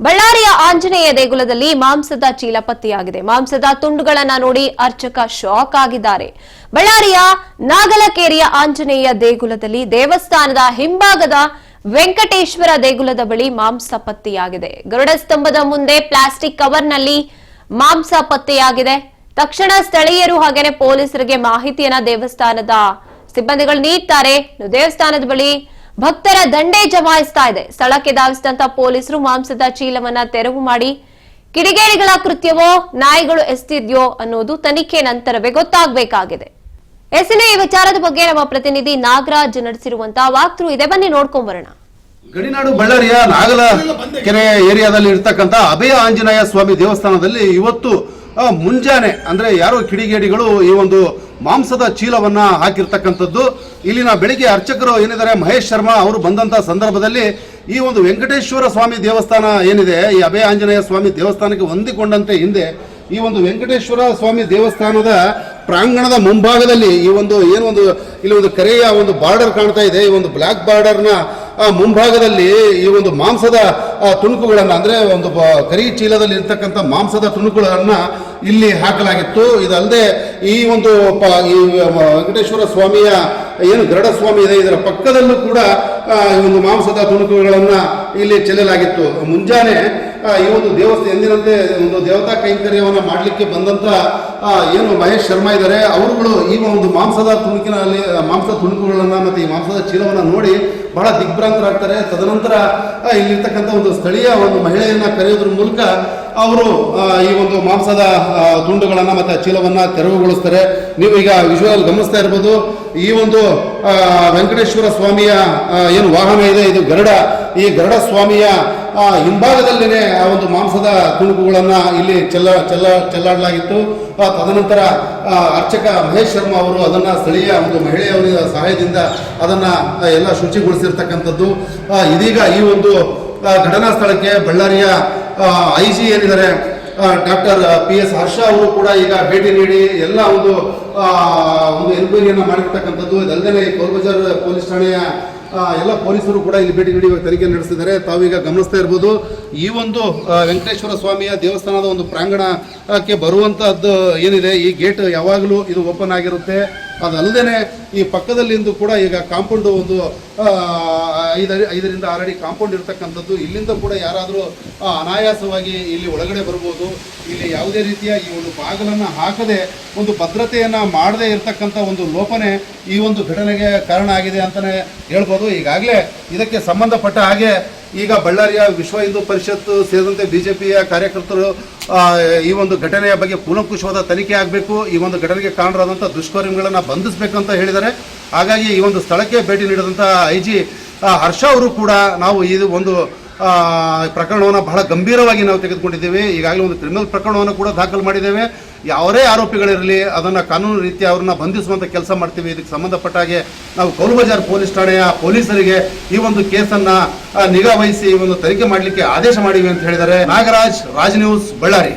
ಬಳ್ಳಾರಿಯ ಆಂಜನೇಯ ದೇಗುಲದಲ್ಲಿ ಮಾಂಸದ ಚೀಲ ಪತ್ತೆಯಾಗಿದೆ. ಮಾಂಸದ ತುಂಡುಗಳನ್ನ ನೋಡಿ ಅರ್ಚಕ ಶಾಕ್ ಆಗಿದ್ದಾರೆ. ಬಳ್ಳಾರಿಯ ನಾಗಲಕೇರಿಯ ಆಂಜನೇಯ ದೇಗುಲದಲ್ಲಿ ದೇವಸ್ಥಾನದ ಹಿಂಭಾಗದ ವೆಂಕಟೇಶ್ವರ ದೇಗುಲದ ಬಳಿ ಮಾಂಸ ಪತ್ತೆಯಾಗಿದೆ. ಗರುಡ ಸ್ತಂಭದ ಮುಂದೆ ಪ್ಲಾಸ್ಟಿಕ್ ಕವರ್ನಲ್ಲಿ ಮಾಂಸ ಪತ್ತೆಯಾಗಿದೆ. ತಕ್ಷಣ ಸ್ಥಳೀಯರು ಹಾಗೇನೆ ಪೊಲೀಸರಿಗೆ ಮಾಹಿತಿಯನ್ನ ದೇವಸ್ಥಾನದ ಸಿಬ್ಬಂದಿಗಳು ನೀಡ್ತಾರೆ. ದೇವಸ್ಥಾನದ ಬಳಿ ಭಕ್ತರ ದಂಡೇ ಜಮಾಯಿಸ್ತಾ ಇದೆ. ಸ್ಥಳಕ್ಕೆ ಧಾವಿಸಿದಂತ ಪೊಲೀಸರು ಮಾಂಸದ ಚೀಲವನ್ನ ತೆರವು ಮಾಡಿ ಕಿಡಿಗೇಡಿಗಳ ಕೃತ್ಯವೋ ನಾಯಿಗಳು ಎಸ್ತಿದ್ಯೋ ಅನ್ನೋದು ತನಿಖೆ ನಂತರವೇ ಗೊತ್ತಾಗಬೇಕಾಗಿದೆ. ಎಸ್ಸಿನ ಈ ವಿಚಾರದ ಬಗ್ಗೆ ನಮ್ಮ ಪ್ರತಿನಿಧಿ ನಾಗರಾಜ್ ನಡೆಸಿರುವಂತಹ ವಾಕ್ಥ್ರೂ ಇದೆ, ಬನ್ನಿ ನೋಡ್ಕೊಂಡ್ ಬರೋಣ. ಗಡಿನಾಡು ಬಳ್ಳಾರಿಯ ನಾಗಲಕೆರೆ ಏರಿಯಾದಲ್ಲಿ ಇರ್ತಕ್ಕಂಥ ಅಭಯ ಆಂಜನೇಯ ಸ್ವಾಮಿ ದೇವಸ್ಥಾನದಲ್ಲಿ ಇವತ್ತು ಮುಂಜಾನೆ ಅಂದ್ರೆ ಯಾರೋ ಕಿಡಿಗೇಡಿಗಳು ಈ ಒಂದು ಮಾಂಸದ ಚೀಲವನ್ನ ಹಾಕಿರ್ತಕ್ಕಂಥದ್ದು. ಇಲ್ಲಿನ ಬೆಳಿಗ್ಗೆ ಅರ್ಚಕರು ಏನಿದ್ದಾರೆ ಮಹೇಶ್ ಶರ್ಮಾ ಅವರು ಬಂದಂತ ಸಂದರ್ಭದಲ್ಲಿ ಈ ಒಂದು ವೆಂಕಟೇಶ್ವರ ಸ್ವಾಮಿ ದೇವಸ್ಥಾನ ಏನಿದೆ, ಈ ಅಭಯ ಆಂಜನೇಯ ಸ್ವಾಮಿ ದೇವಸ್ಥಾನಕ್ಕೆ ಹೊಂದಿಕೊಂಡಂತೆ ಹಿಂದೆ ಈ ಒಂದು ವೆಂಕಟೇಶ್ವರ ಸ್ವಾಮಿ ದೇವಸ್ಥಾನದ ಪ್ರಾಂಗಣದ ಮುಂಭಾಗದಲ್ಲಿ ಈ ಒಂದು ಇಲ್ಲಿ ಒಂದು ಕರೆಯ ಒಂದು ಬಾರ್ಡರ್ ಕಾಣ್ತಾ ಇದೆ. ಈ ಒಂದು ಬ್ಲಾಕ್ ಬಾರ್ಡರ್ನ ಮುಂಭಾಗದಲ್ಲಿ ಈ ಒಂದು ಮಾಂಸದ ತುಣುಕುಗಳನ್ನ ಅಂದ್ರೆ ಒಂದು ಕರಿ ಚೀಲದಲ್ಲಿ ಇರ್ತಕ್ಕಂಥ ಮಾಂಸದ ತುಣುಕುಗಳನ್ನ ಇಲ್ಲಿ ಹಾಕಲಾಗಿತ್ತು. ಇದಲ್ಲದೆ ಈ ಒಂದು ವೆಂಕಟೇಶ್ವರ ಸ್ವಾಮಿಯ ಏನು ಗರುಡ ಸ್ವಾಮಿ ಇದೆ ಇದರ ಪಕ್ಕದಲ್ಲೂ ಕೂಡ ಈ ಒಂದು ಮಾಂಸದ ತುಣುಕುಗಳನ್ನ ಇಲ್ಲಿ ಚೆಲ್ಲಲಾಗಿತ್ತು. ಮುಂಜಾನೆ ಈ ಒಂದು ಎಂದಿನಂತೆ ಒಂದು ದೇವತಾ ಕೈಂಕರ್ಯವನ್ನ ಮಾಡಲಿಕ್ಕೆ ಬಂದಂತ ಏನು ಮಹೇಶ್ ಶರ್ಮಾ ಇದ್ದಾರೆ, ಅವರುಗಳು ಈ ಒಂದು ಮಾಂಸದ ತುಣುಕುಗಳನ್ನ ಮತ್ತೆ ಈ ಮಾಂಸದ ಚೀಲವನ್ನ ನೋಡಿ ಬಹಳ ದಿಗ್ಭ್ರಾಂತರಾಗ್ತಾರೆ. ತದನಂತರ ಇಲ್ಲಿರ್ತಕ್ಕಂಥ ಒಂದು ಸ್ಥಳೀಯ ಒಂದು ಮಹಿಳೆಯನ್ನ ಕರೆಯೋದ್ರ ಮೂಲಕ ಅವರು ಈ ಒಂದು ಮಾಂಸದ ತುಂಡುಗಳನ್ನ ಮತ್ತೆ ಚೀಲವನ್ನ ತೆರವುಗೊಳಿಸ್ತಾರೆ. ನೀವು ಈಗ ವಿಜುವಲ್ ಗಮನಿಸ್ತಾ ಇರ್ಬೋದು. ಈ ಒಂದು ವೆಂಕಟೇಶ್ವರ ಸ್ವಾಮಿಯ ಏನು ವಾಹನ ಇದೆ ಇದು ಗರುಡ. ಈ ಗರುಡ ಸ್ವಾಮಿಯ ಹಿಂಭಾಗದಲ್ಲಿನೇ ಆ ಒಂದು ಮಾಂಸದ ತುಣುಕುಗಳನ್ನ ಇಲ್ಲಿ ಚೆಲ್ಲಾಡಲಾಗಿತ್ತು. ತದನಂತರ ಅರ್ಚಕ ಮಹೇಶ್ ಶರ್ಮಾ ಅವರು ಅದನ್ನ ಸ್ಥಳೀಯ ಒಂದು ಮಹಿಳೆಯವರ ಸಹಾಯದಿಂದ ಅದನ್ನ ಎಲ್ಲ ಶುಚಿಗೊಳಿಸಿರ್ತಕ್ಕಂಥದ್ದು. ಇದೀಗ ಈ ಒಂದು ಘಟನಾ ಸ್ಥಳಕ್ಕೆ ಬಳ್ಳಾರಿಯ ಐಜಿ ಏನಿದ್ದಾರೆ ಡಾಕ್ಟರ್ PS ಹರ್ಷ ಅವರು ಕೂಡ ಈಗ ಭೇಟಿ ನೀಡಿ ಎಲ್ಲ ಒಂದು ಎನ್ಕ್ವೈರಿಯನ್ನ ಮಾಡಿರ್ತಕ್ಕಂಥದ್ದು. ಇದಲ್ಲದೆ ಕೋಲ್ಬಜಾರ್ ಪೊಲೀಸ್ ಠಾಣೆಯ ಎಲ್ಲ ಪೊಲೀಸರು ಕೂಡ ಇಲ್ಲಿ ಭೇಟಿ ನೀಡಿ ತನಿಖೆ ನಡೆಸಿದ್ದಾರೆ. ತಾವೀಗ ಗಮನಿಸ್ತಾ ಇರ್ಬೋದು. ಈ ಒಂದು ವೆಂಕಟೇಶ್ವರ ಸ್ವಾಮಿಯ ದೇವಸ್ಥಾನದ ಒಂದು ಪ್ರಾಂಗಣಕ್ಕೆ ಬರುವಂತಹದ್ದು ಏನಿದೆ, ಈ ಗೇಟ್ ಯಾವಾಗಲೂ ಇದು ಓಪನ್ ಆಗಿರುತ್ತೆ. ಅದಲ್ಲದೆ ಈ ಪಕ್ಕದಲ್ಲಿಂದು ಕೂಡ ಈಗ ಕಾಂಪೌಂಡ್ ಒಂದು 5 ರಿಂದ 6 ಅಡಿ ಕಾಂಪೌಂಡ್ ಇರ್ತಕ್ಕಂಥದ್ದು. ಇಲ್ಲಿಂದ ಕೂಡ ಯಾರಾದರೂ ಅನಾಯಾಸವಾಗಿ ಇಲ್ಲಿ ಒಳಗಡೆ ಬರ್ಬೋದು. ಇಲ್ಲಿ ಯಾವುದೇ ರೀತಿಯ ಈ ಒಂದು ಬಾಗಿಲನ್ನು ಹಾಕದೆ ಒಂದು ಭದ್ರತೆಯನ್ನ ಮಾಡದೇ ಇರತಕ್ಕಂಥ ಒಂದು ಲೋಪನೆ ಈ ಒಂದು ಘಟನೆಗೆ ಕಾರಣ ಆಗಿದೆ ಅಂತಾನೆ ಹೇಳ್ಬೋದು. ಈಗಾಗಲೇ ಇದಕ್ಕೆ ಸಂಬಂಧಪಟ್ಟ ಹಾಗೆ ಈಗ ಬಳ್ಳಾರಿಯ ವಿಶ್ವ ಹಿಂದೂ ಪರಿಷತ್ ಸೇರಿದಂತೆ ಬಿಜೆಪಿಯ ಕಾರ್ಯಕರ್ತರು ಈ ಒಂದು ಘಟನೆಯ ಬಗ್ಗೆ ಕೂಲಂಕುಷವಾದ ತನಿಖೆ ಆಗಬೇಕು, ಈ ಒಂದು ಘಟನೆಗೆ ಕಾರಣರಾದಂಥ ದುಷ್ಕರ್ಮಿಗಳನ್ನು ಬಂಧಿಸಬೇಕಂತ ಹೇಳಿದ್ದಾರೆ. ಹಾಗಾಗಿ ಈ ಒಂದು ಸ್ಥಳಕ್ಕೆ ಭೇಟಿ ನೀಡಿದಂಥ ಐಜಿ ಹರ್ಷ ಅವರು ಕೂಡ ನಾವು ಇದು ಒಂದು ಪ್ರಕರಣವನ್ನು ಬಹಳ ಗಂಭೀರವಾಗಿ ನಾವು ತೆಗೆದುಕೊಂಡಿದ್ದೇವೆ. ಈಗಾಗಲೇ ಒಂದು ಕ್ರಿಮಿನಲ್ ಪ್ರಕರಣವನ್ನು ಕೂಡ ದಾಖಲು ಮಾಡಿದ್ದೇವೆ. ಯಾವರೇ ಆರೋಪಿಗಳಿರಲಿ ಅದನ್ನು ಕಾನೂನು ರೀತಿಯ ಅವ್ರನ್ನ ಬಂಧಿಸುವಂಥ ಕೆಲಸ ಮಾಡ್ತೀವಿ. ಇದಕ್ಕೆ ಸಂಬಂಧಪಟ್ಟ ಹಾಗೆ ನಾವು ಕೋಲ್ಬಜಾರ್ ಪೊಲೀಸ್ ಠಾಣೆಯ ಪೊಲೀಸರಿಗೆ ಈ ಒಂದು ಕೇಸನ್ನು ನಿಗಾ ವಹಿಸಿ ಈ ಒಂದು ತನಿಖೆ ಮಾಡಲಿಕ್ಕೆ ಆದೇಶ ಮಾಡಿವೆ ಅಂತ ಹೇಳಿದ್ದಾರೆ. ನಾಗರಾಜ್, ರಾಜ್ ನ್ಯೂಸ್, ಬಳ್ಳಾರಿ.